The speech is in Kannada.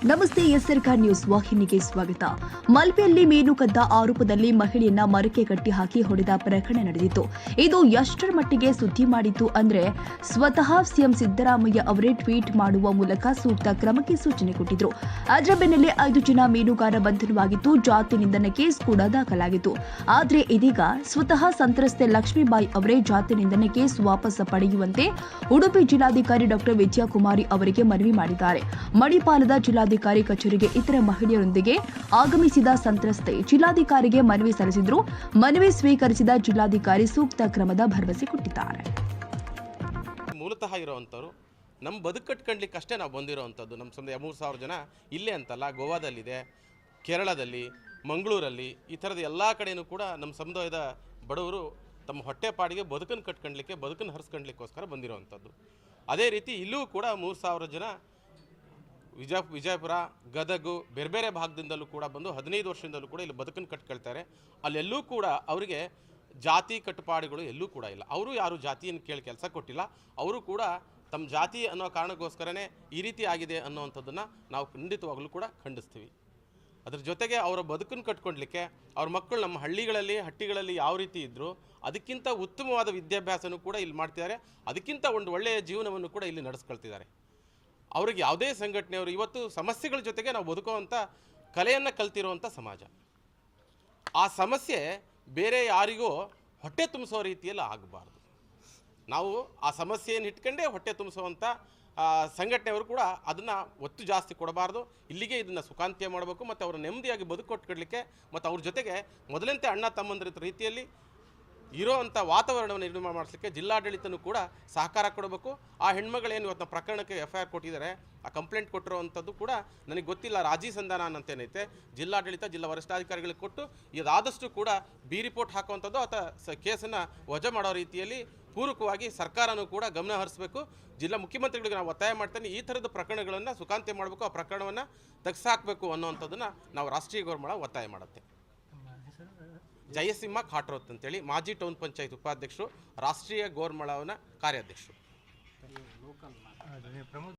ನಮಸ್ತೆ, ಎಸ್ಆರ್ಕಾರ್ ನ್ಯೂಸ್ ವಾಹಿನಿಗೆ ಸ್ವಾಗತ. ಮಲ್ಪೆಯಲ್ಲಿ ಮೀನು ಕದ್ದ ಆರೋಪದಲ್ಲಿ ಮಹಿಳೆಯನ್ನ ಮರಕ್ಕೆ ಕಟ್ಟಿ ಹಾಕಿ ಹೊಡೆದ ಪ್ರಕರಣ ನಡೆದಿತ್ತು. ಇದು ಎಷ್ಟರ ಮಟ್ಟಿಗೆ ಸುದ್ದಿ ಮಾಡಿತ್ತು ಅಂದ್ರೆ, ಸ್ವತಃ ಸಿಎಂ ಸಿದ್ದರಾಮಯ್ಯ ಅವರೇ ಟ್ವೀಟ್ ಮಾಡುವ ಮೂಲಕ ಸೂಕ್ತ ಕ್ರಮಕ್ಕೆ ಸೂಚನೆ ಕೊಟ್ಟಿದ್ರು. ಅದರ ಬೆನ್ನಲ್ಲೇ 5 ಜನ ಮೀನುಗಾರ ಬಂಧನವಾಗಿತ್ತು. ಜಾತಿ ನಿಂದನೆ ಕೇಸ್ ಕೂಡ ದಾಖಲಾಗಿತ್ತು. ಆದ್ರೆ ಇದೀಗ ಸ್ವತಃ ಸಂತ್ರಸ್ತೆ ಲಕ್ಷ್ಮೀಬಾಯಿ ಅವರೇ ಜಾತಿ ನಿಂದನೆ ಕೇಸ್ ವಾಪಸ್ ಪಡೆಯುವಂತೆ ಉಡುಪಿ ಜಿಲ್ಲಾಧಿಕಾರಿ ಡಾ ವಿಜಯಕುಮಾರಿ ಅವರಿಗೆ ಮನವಿ ಮಾಡಿದ್ದಾರೆ. ಮಣಿಪಾಲದ ಜಿಲ್ಲಾಧಿಕಾರಿ ಕಚೇರಿಗೆ ಇತರ ಮಹಿಳೆಯರೊಂದಿಗೆ ಆಗಮಿಸಿದ ಸಂತ್ರಸ್ತೆ ಜಿಲ್ಲಾಧಿಕಾರಿಗೆ ಮನವಿ ಸಲ್ಲಿಸಿದ್ರು. ಮನವಿ ಸ್ವೀಕರಿಸಿದ ಜಿಲ್ಲಾಧಿಕಾರಿ ಸೂಕ್ತ ಕ್ರಮದ ಭರವಸೆ ಕೊಟ್ಟಿದ್ದಾರೆ. ಮೂಲತಃ ಇರುವಂತವರು ನಮ್ಮ ಬದುಕು ಕಟ್ಕೊಳ್ಳಿಕ್ಕೆ ಅಷ್ಟೇ ನಾವು ಬಂದಿರೋವಂಥದ್ದು. ನಮ್ಮ ಸಮುದಾಯ 3,000 ಜನ ಇಲ್ಲೇ ಅಂತಲ್ಲ, ಗೋವಾದಲ್ಲಿದೆ, ಕೇರಳದಲ್ಲಿ, ಮಂಗಳೂರಲ್ಲಿ, ಈ ಥರದ ಎಲ್ಲ ಕಡೆಯೂ ಕೂಡ ನಮ್ಮ ಸಮುದಾಯದ ಬಡವರು ತಮ್ಮ ಹೊಟ್ಟೆಪಾಡಿಗೆ ಬದುಕನ್ನು ಕಟ್ಕೊಳ್ಳಿಕ್ಕೆ, ಬದುಕನ್ನು ಹರಿಸ್ಕೊಳ್ಳಿಕ್ಕೋಸ್ಕರ ಬಂದಿರೋವಂಥದ್ದು. ಅದೇ ರೀತಿ ಇಲ್ಲೂ ಕೂಡ 3,000 ಜನ ವಿಜಯಪುರ, ಗದಗ, ಬೇರೆ ಬೇರೆ ಭಾಗದಿಂದಲೂ ಕೂಡ ಬಂದು 15 ವರ್ಷದಿಂದಲೂ ಕೂಡ ಇಲ್ಲಿ ಬದುಕನ್ನು ಕಟ್ಕೊಳ್ತಾರೆ. ಅಲ್ಲೆಲ್ಲೂ ಕೂಡ ಅವರಿಗೆ ಜಾತಿ ಕಟ್ಟುಪಾಡುಗಳು ಎಲ್ಲೂ ಕೂಡ ಇಲ್ಲ. ಅವರು ಯಾರು ಜಾತಿಯನ್ನು ಕೇಳಿ ಕೆಲಸ ಕೊಟ್ಟಿಲ್ಲ. ಅವರು ಕೂಡ ತಮ್ಮ ಜಾತಿ ಅನ್ನೋ ಕಾರಣಕ್ಕೋಸ್ಕರನೇ ಈ ರೀತಿ ಆಗಿದೆ ಅನ್ನೋವಂಥದ್ದನ್ನು ನಾವು ಖಂಡಿತವಾಗಲೂ ಕೂಡ ಖಂಡಿಸ್ತೀವಿ. ಅದ್ರ ಜೊತೆಗೆ ಅವರ ಬದುಕನ್ನು ಕಟ್ಕೊಳ್ಲಿಕ್ಕೆ ಅವ್ರ ಮಕ್ಕಳು ನಮ್ಮ ಹಟ್ಟಿಗಳಲ್ಲಿ ಯಾವ ರೀತಿ ಇದ್ದರು ಅದಕ್ಕಿಂತ ಉತ್ತಮವಾದ ವಿದ್ಯಾಭ್ಯಾಸನೂ ಕೂಡ ಇಲ್ಲಿ ಮಾಡ್ತಿದ್ದಾರೆ. ಅದಕ್ಕಿಂತ ಒಂದು ಒಳ್ಳೆಯ ಜೀವನವನ್ನು ಕೂಡ ಇಲ್ಲಿ ನಡೆಸ್ಕೊಳ್ತಿದ್ದಾರೆ. ಅವ್ರಿಗೆ ಯಾವುದೇ ಸಂಘಟನೆಯವರು ಇವತ್ತು ಸಮಸ್ಯೆಗಳ ಜೊತೆಗೆ ನಾವು ಬದುಕುವಂಥ ಕಲೆಯನ್ನು ಕಲ್ತಿರುವಂಥ ಸಮಾಜ. ಆ ಸಮಸ್ಯೆ ಬೇರೆ ಯಾರಿಗೂ ಹೊಟ್ಟೆ ತುಂಬಿಸೋ ರೀತಿಯಲ್ಲಿ ಆಗಬಾರ್ದು. ನಾವು ಆ ಸಮಸ್ಯೆಯನ್ನು ಇಟ್ಕೊಂಡೇ ಹೊಟ್ಟೆ ತುಂಬಿಸುವಂಥ ಸಂಘಟನೆಯವರು ಕೂಡ ಅದನ್ನು ಒತ್ತು ಜಾಸ್ತಿ ಕೊಡಬಾರ್ದು. ಇಲ್ಲಿಗೆ ಇದನ್ನು ಸುಖಾಂತ್ಯ ಮಾಡಬೇಕು ಮತ್ತು ಅವರು ನೆಮ್ಮದಿಯಾಗಿ ಬದುಕು ಕೊಟ್ಕೊಡ್ಲಿಕ್ಕೆ ಮತ್ತು ಅವ್ರ ಜೊತೆಗೆ ಮೊದಲಂತೆ ಅಣ್ಣ ತಮ್ಮಂದಿರ ರೀತಿಯಲ್ಲಿ ಇರೋವಂಥ ವಾತಾವರಣವನ್ನು ನಿರ್ಮಾಣ ಮಾಡಿಸಲಿಕ್ಕೆ ಜಿಲ್ಲಾಡಳಿತನೂ ಕೂಡ ಸಹಕಾರ ಕೊಡಬೇಕು. ಆ ಹೆಣ್ಮಗಳೇನು ಇವತ್ತು ಪ್ರಕರಣಕ್ಕೆ FIR ಕೊಟ್ಟಿದ್ದಾರೆ, ಆ ಕಂಪ್ಲೇಂಟ್ ಕೊಟ್ಟಿರೋವಂಥದ್ದು ಕೂಡ ನನಗೆ ಗೊತ್ತಿಲ್ಲ. ರಾಜಿ ಸಂಧಾನ ಅಂತೇನೈತೆ ಜಿಲ್ಲಾಡಳಿತ ಜಿಲ್ಲಾ ವರಿಷ್ಠಾಧಿಕಾರಿಗಳಿಗೆ ಕೊಟ್ಟು ಇದಾದಷ್ಟು ಕೂಡ ರಿಪೋರ್ಟ್ ಹಾಕುವಂಥದ್ದು ಅಥವಾ ಕೇಸನ್ನು ವಜಾ ಮಾಡೋ ರೀತಿಯಲ್ಲಿ ಪೂರಕವಾಗಿ ಸರ್ಕಾರನೂ ಕೂಡ ಗಮನ ಹರಿಸಬೇಕು. ಜಿಲ್ಲಾ ಮುಖ್ಯಮಂತ್ರಿಗಳಿಗೆ ನಾವು ಒತ್ತಾಯ ಮಾಡ್ತೇನೆ, ಈ ಥರದ ಪ್ರಕರಣಗಳನ್ನು ಸುಖಾಂತ್ಯ ಮಾಡಬೇಕು, ಆ ಪ್ರಕರಣವನ್ನು ತೆಗೆಸಾಕಬೇಕು ಅನ್ನೋವಂಥದ್ದನ್ನು ನಾವು ರಾಷ್ಟ್ರೀಯ ಗೋರ್ಮಳ ಒತ್ತಾಯ ಮಾಡುತ್ತೆ. ಜಯಸಿಂಹ ಖಾಟ್ರೋತ್ ಅಂತೇಳಿ ಮಾಜಿ ಟೌನ್ ಪಂಚಾಯತ್ ಉಪಾಧ್ಯಕ್ಷರು, ರಾಷ್ಟ್ರೀಯ ಗೋರ್ಮಳವನ ಕಾರ್ಯಾಧ್ಯಕ್ಷರು.